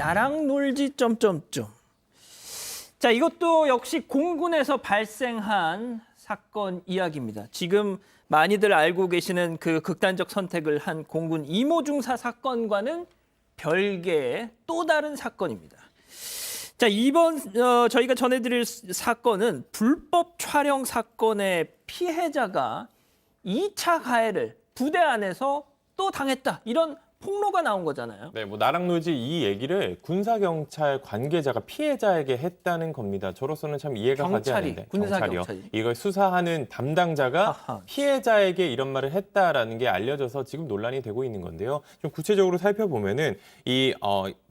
나랑 놀지 점점점. 자, 이것도 역시 공군에서 발생한 사건 이야기입니다. 지금 많이들 알고 계시는 그 극단적 선택을 한 공군 이모 중사 사건과는 별개의 또 다른 사건입니다. 자, 이번 저희가 전해드릴 사건은 불법 촬영 사건의 피해자가 2차 가해를 부대 안에서 또 당했다. 이런 폭로가 나온 거잖아요. 네, 뭐 나랑 놀지 이 얘기를 군사경찰 관계자가 피해자에게 했다는 겁니다. 저로서는 참 이해가 가지 않는데. 군사경찰이. 이걸 수사하는 담당자가 아하. 피해자에게 이런 말을 했다라는 게 알려져서 지금 논란이 되고 있는 건데요. 좀 구체적으로 살펴보면은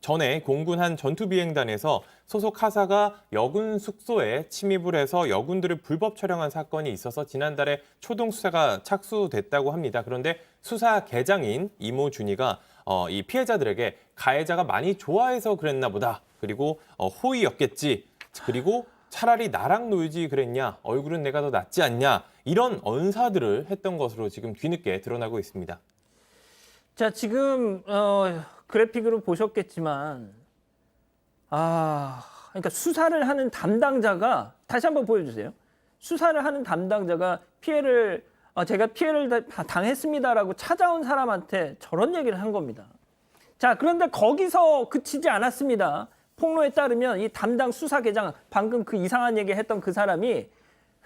전에 공군 한 전투비행단에서 소속 하사가 여군 숙소에 침입을 해서 여군들을 불법 촬영한 사건이 있어서 지난달에 초동 수사가 착수됐다고 합니다. 그런데 수사 계장인 이모 준이가 이 피해자들에게 가해자가 많이 좋아해서 그랬나 보다. 그리고 호의였겠지. 그리고 차라리 나랑 놀지 그랬냐. 얼굴은 내가 더 낫지 않냐. 이런 언사들을 했던 것으로 지금 뒤늦게 드러나고 있습니다. 자, 지금 그래픽으로 보셨겠지만 그러니까 수사를 하는 담당자가 다시 한번 보여주세요. 수사를 하는 담당자가 제가 피해를 당했습니다라고 찾아온 사람한테 저런 얘기를 한 겁니다. 자, 그런데 거기서 그치지 않았습니다. 폭로에 따르면 이 담당 수사계장, 방금 그 이상한 얘기 했던 그 사람이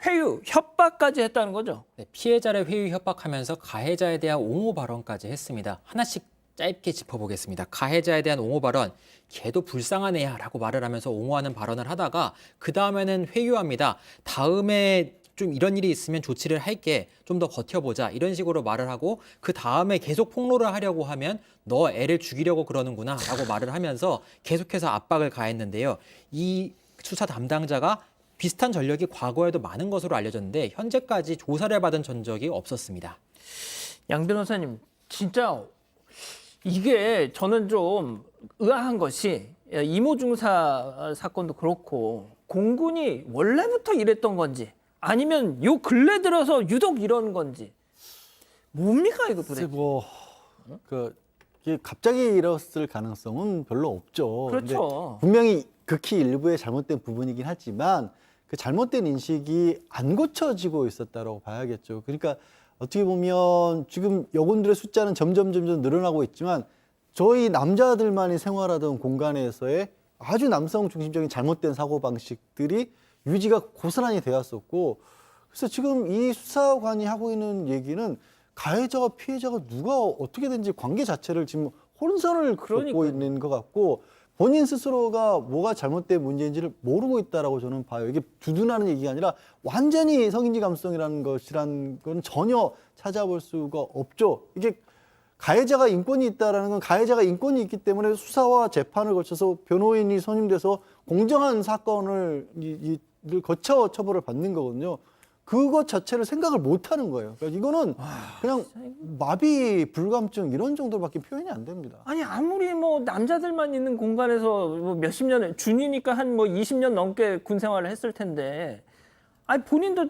회유, 협박까지 했다는 거죠. 네, 피해자를 회유 협박하면서 가해자에 대한 옹호 발언까지 했습니다. 하나씩 짧게 짚어보겠습니다. 가해자에 대한 옹호 발언, 걔도 불쌍한 애야 라고 말을 하면서 옹호하는 발언을 하다가 그 다음에는 회유합니다. 다음에 좀 이런 일이 있으면 조치를 할게, 좀 더 버텨보자 이런 식으로 말을 하고 그 다음에 계속 폭로를 하려고 하면 너 애를 죽이려고 그러는구나 라고 말을 하면서 계속해서 압박을 가했는데요. 이 수사 담당자가 비슷한 전력이 과거에도 많은 것으로 알려졌는데 현재까지 조사를 받은 전적이 없었습니다. 양 변호사님, 진짜 이게 저는 좀 의아한 것이 이모 중사 사건도 그렇고 공군이 원래부터 이랬던 건지 아니면 요 근래 들어서 유독 이런 건지 뭡니까 이거 도대체? 이게 갑자기 이랬을 가능성은 별로 없죠. 그렇죠. 근데 분명히 극히 일부의 잘못된 부분이긴 하지만 그 잘못된 인식이 안 고쳐지고 있었다고 봐야겠죠. 그러니까 어떻게 보면 지금 여군들의 숫자는 점점 늘어나고 있지만 저희 남자들만이 생활하던 공간에서의 아주 남성 중심적인 잘못된 사고방식들이 유지가 고스란히 되었었고, 그래서 지금 이 수사관이 하고 있는 얘기는 가해자와 피해자가 누가 어떻게든지 관계 자체를 지금 혼선을 겪고 있는 것 같고 본인 스스로가 뭐가 잘못된 문제인지를 모르고 있다라고 저는 봐요. 이게 두둔하는 얘기가 아니라 완전히 성인지 감수성이라는 것이란 건 전혀 찾아볼 수가 없죠. 이게 가해자가 인권이 있다라는 건 가해자가 인권이 있기 때문에 수사와 재판을 거쳐서 변호인이 선임돼서 공정한 사건을 거쳐 처벌을 받는 거거든요. 그것 자체를 생각을 못 하는 거예요. 그러니까 이거는 그냥 마비, 불감증 이런 정도밖에 표현이 안 됩니다. 아니 아무리 뭐 남자들만 있는 공간에서 뭐 몇십 년을 준이니까 한 뭐 20년 넘게 군 생활을 했을 텐데, 아니 본인도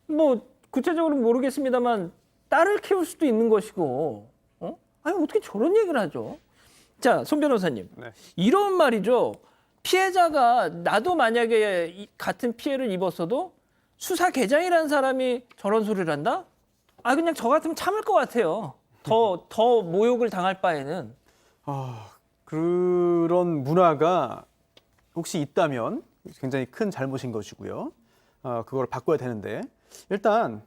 뭐 구체적으로 모르겠습니다만 딸을 키울 수도 있는 것이고, 아니 어떻게 저런 얘기를 하죠? 자, 손 변호사님, 네. 이런 말이죠. 피해자가 나도 만약에 같은 피해를 입었어도 수사 계장이라는 사람이 저런 소리를 한다? 그냥 저 같으면 참을 것 같아요. 더 모욕을 당할 바에는. 그런 문화가 혹시 있다면 굉장히 큰 잘못인 것이고요. 그걸 바꿔야 되는데 일단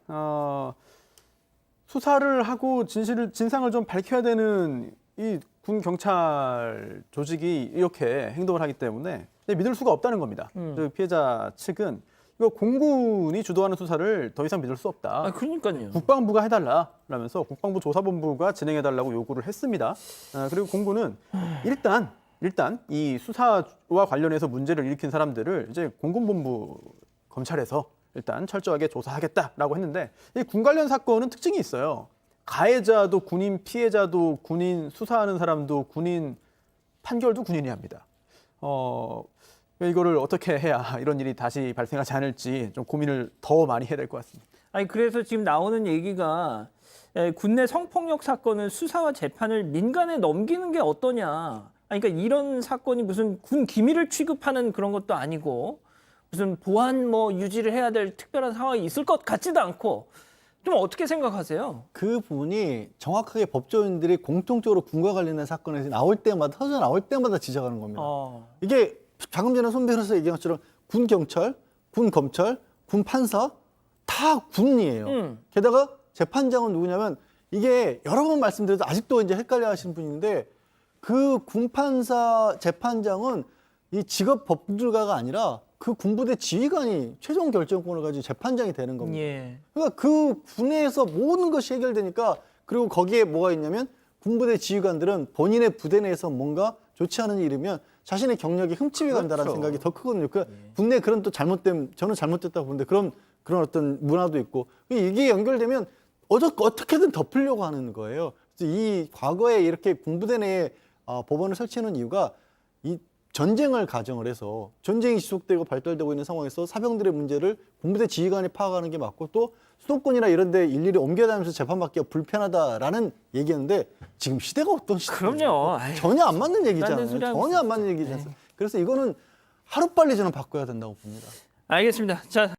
수사를 하고 진상을 좀 밝혀야 되는 이 군 경찰 조직이 이렇게 행동을 하기 때문에 믿을 수가 없다는 겁니다. 그 피해자 측은 이거 공군이 주도하는 수사를 더 이상 믿을 수 없다. 그러니까요. 국방부가 해달라라면서 국방부 조사본부가 진행해달라고 요구를 했습니다. 그리고 공군은 일단 이 수사와 관련해서 문제를 일으킨 사람들을 이제 공군본부 검찰에서 일단 철저하게 조사하겠다라고 했는데 이 군 관련 사건은 특징이 있어요. 가해자도 군인, 피해자도 군인, 수사하는 사람도 군인, 판결도 군인이 합니다. 이거를 어떻게 해야 이런 일이 다시 발생하지 않을지 좀 고민을 더 많이 해야 될 것 같습니다. 그래서 지금 나오는 얘기가 군내 성폭력 사건은 수사와 재판을 민간에 넘기는 게 어떠냐. 아니, 그러니까 이런 사건이 무슨 군 기밀을 취급하는 그런 것도 아니고 무슨 보안 뭐 유지를 해야 될 특별한 상황이 있을 것 같지도 않고 좀 어떻게 생각하세요? 그 부분이 정확하게 법조인들이 공통적으로 군과 관련된 사건에서 나올 때마다 터져 나올 때마다 지적하는 겁니다. 이게 방금 전에 손 변호사 얘기한 것처럼 군 경찰, 군 검찰, 군 판사 다 군이에요. 게다가 재판장은 누구냐면 이게 여러 번 말씀드려도 아직도 이제 헷갈려 하시는 분인데 그 군 판사 재판장은 이 직업 법률가가 아니라 그 군부대 지휘관이 최종 결정권을 가지고 재판장이 되는 겁니다. 예. 그러니까 그 군에서 모든 것이 해결되니까 그리고 거기에 뭐가 있냐면 군부대 지휘관들은 본인의 부대 내에서 뭔가 좋지 않은 일이 일으면 자신의 경력이 흠집이 간다는 그렇죠. 생각이 더 크거든요. 그 군내 그런 또 잘못된 저는 잘못됐다고 보는데 그런 어떤 문화도 있고 이게 연결되면 어떻게든 덮으려고 하는 거예요. 그래서 이 과거에 이렇게 군부대 내에 법원을 설치하는 이유가 이 전쟁을 가정을 해서 전쟁이 지속되고 발달되고 있는 상황에서 사병들의 문제를 군부대 지휘관이 파악하는 게 맞고 또 수도권이나 이런 데 일일이 옮겨다니면서 재판받기가 불편하다라는 얘기였는데 지금 시대가 어떤 시대예요? 그럼요. 아이, 전혀 안 맞는 얘기잖아요. 딴 소리 하고 전혀 안 맞는 얘기잖아요. 그래서 이거는 하루빨리 저는 바꿔야 된다고 봅니다. 알겠습니다. 자.